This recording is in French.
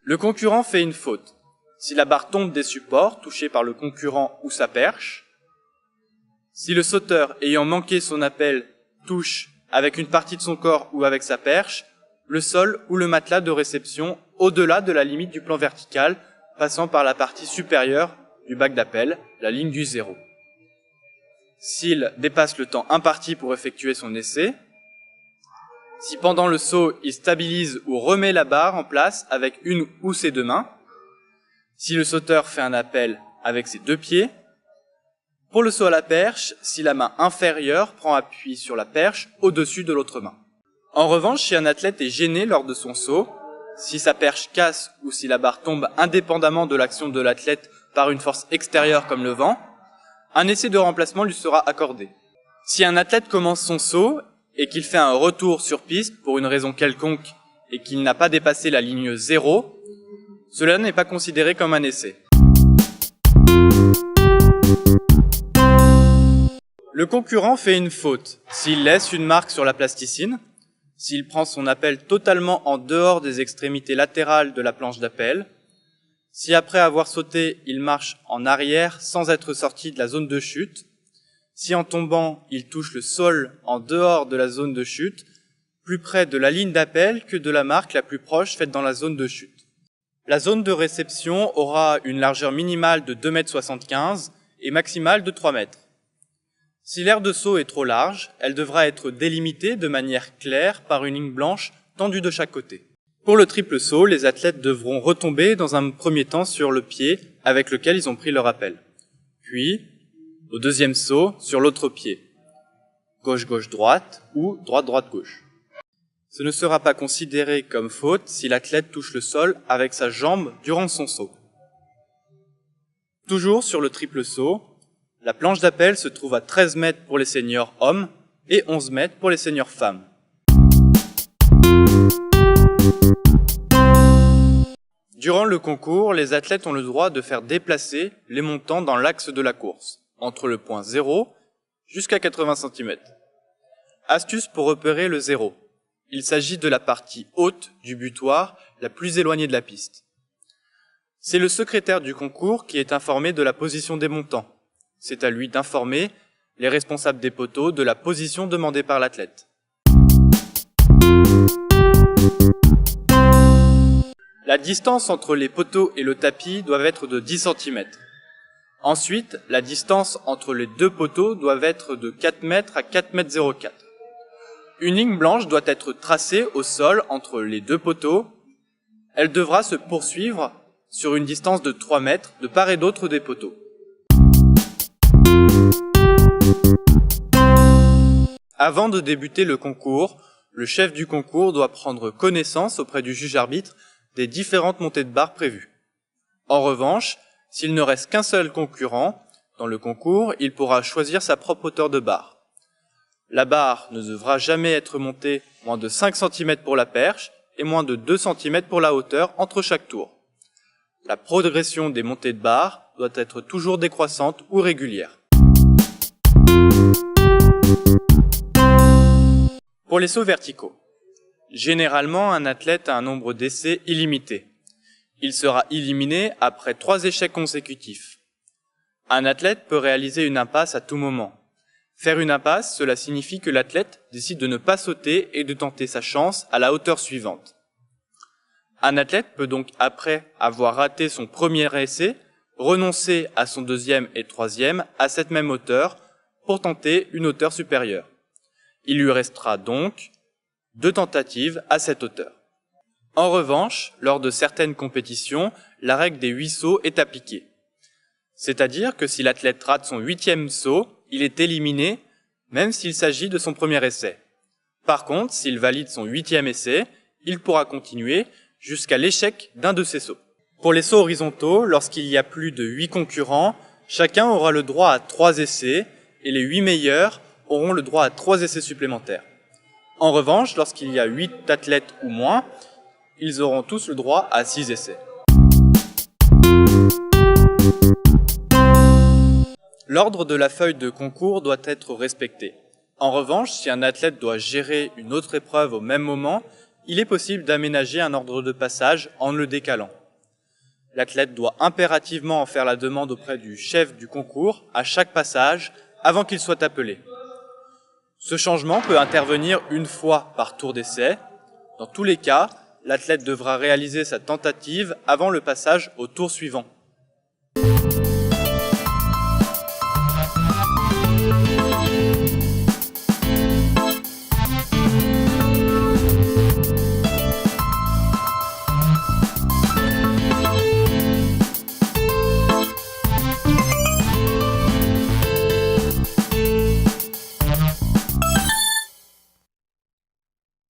Le concurrent fait une faute. Si la barre tombe des supports touchés par le concurrent ou sa perche, si le sauteur ayant manqué son appel touche avec une partie de son corps ou avec sa perche, le sol ou le matelas de réception au-delà de la limite du plan vertical, passant par la partie supérieure du bac d'appel, la ligne du 0. S'il dépasse le temps imparti pour effectuer son essai, si pendant le saut, il stabilise ou remet la barre en place avec une ou ses deux mains, si le sauteur fait un appel avec ses deux pieds, pour le saut à la perche, si la main inférieure prend appui sur la perche au-dessus de l'autre main. En revanche, si un athlète est gêné lors de son saut, si sa perche casse ou si la barre tombe indépendamment de l'action de l'athlète par une force extérieure comme le vent, un essai de remplacement lui sera accordé. Si un athlète commence son saut et qu'il fait un retour sur piste pour une raison quelconque et qu'il n'a pas dépassé la ligne 0, cela n'est pas considéré comme un essai. Le concurrent fait une faute s'il laisse une marque sur la plasticine, s'il prend son appel totalement en dehors des extrémités latérales de la planche d'appel, si après avoir sauté, il marche en arrière sans être sorti de la zone de chute, si en tombant, il touche le sol en dehors de la zone de chute, plus près de la ligne d'appel que de la marque la plus proche faite dans la zone de chute. La zone de réception aura une largeur minimale de 2,75 m et maximale de 3 m. Si l'aire de saut est trop large, elle devra être délimitée de manière claire par une ligne blanche tendue de chaque côté. Pour le triple saut, les athlètes devront retomber dans un premier temps sur le pied avec lequel ils ont pris leur appel. Puis, au deuxième saut, sur l'autre pied, gauche-gauche-droite ou droite-droite-gauche. Ce ne sera pas considéré comme faute si l'athlète touche le sol avec sa jambe durant son saut. Toujours sur le triple saut, la planche d'appel se trouve à 13 mètres pour les seniors hommes et 11 mètres pour les seniors femmes. Durant le concours, les athlètes ont le droit de faire déplacer les montants dans l'axe de la course, entre le point 0 jusqu'à 80 cm. Astuce pour repérer le 0. Il s'agit de la partie haute du butoir, la plus éloignée de la piste. C'est le secrétaire du concours qui est informé de la position des montants. C'est à lui d'informer les responsables des poteaux de la position demandée par l'athlète. La distance entre les poteaux et le tapis doit être de 10 cm. Ensuite, la distance entre les deux poteaux doit être de 4 m à 4,04 m. Une ligne blanche doit être tracée au sol entre les deux poteaux. Elle devra se poursuivre sur une distance de 3 mètres de part et d'autre des poteaux. Avant de débuter le concours, le chef du concours doit prendre connaissance auprès du juge-arbitre des différentes montées de barres prévues. En revanche, s'il ne reste qu'un seul concurrent dans le concours, il pourra choisir sa propre hauteur de barre. La barre ne devra jamais être montée moins de 5 cm pour la perche et moins de 2 cm pour la hauteur entre chaque tour. La progression des montées de barre doit être toujours décroissante ou régulière. Pour les sauts verticaux, généralement un athlète a un nombre d'essais illimité. Il sera éliminé après 3 échecs consécutifs. Un athlète peut réaliser une impasse à tout moment. Faire une impasse, cela signifie que l'athlète décide de ne pas sauter et de tenter sa chance à la hauteur suivante. Un athlète peut donc, après avoir raté son premier essai, renoncer à son deuxième et troisième à cette même hauteur pour tenter une hauteur supérieure. Il lui restera donc 2 tentatives à cette hauteur. En revanche, lors de certaines compétitions, la règle des 8 sauts est appliquée. C'est-à-dire que si l'athlète rate son 8e saut, il est éliminé, même s'il s'agit de son premier essai. Par contre, s'il valide son 8e essai, il pourra continuer jusqu'à l'échec d'un de ses sauts. Pour les sauts horizontaux, lorsqu'il y a plus de 8 concurrents, chacun aura le droit à 3 essais et les 8 meilleurs auront le droit à 3 essais supplémentaires. En revanche, lorsqu'il y a 8 athlètes ou moins, ils auront tous le droit à 6 essais. L'ordre de la feuille de concours doit être respecté. En revanche, si un athlète doit gérer une autre épreuve au même moment, il est possible d'aménager un ordre de passage en le décalant. L'athlète doit impérativement en faire la demande auprès du chef du concours à chaque passage avant qu'il soit appelé. Ce changement peut intervenir une fois par tour d'essai. Dans tous les cas, l'athlète devra réaliser sa tentative avant le passage au tour suivant.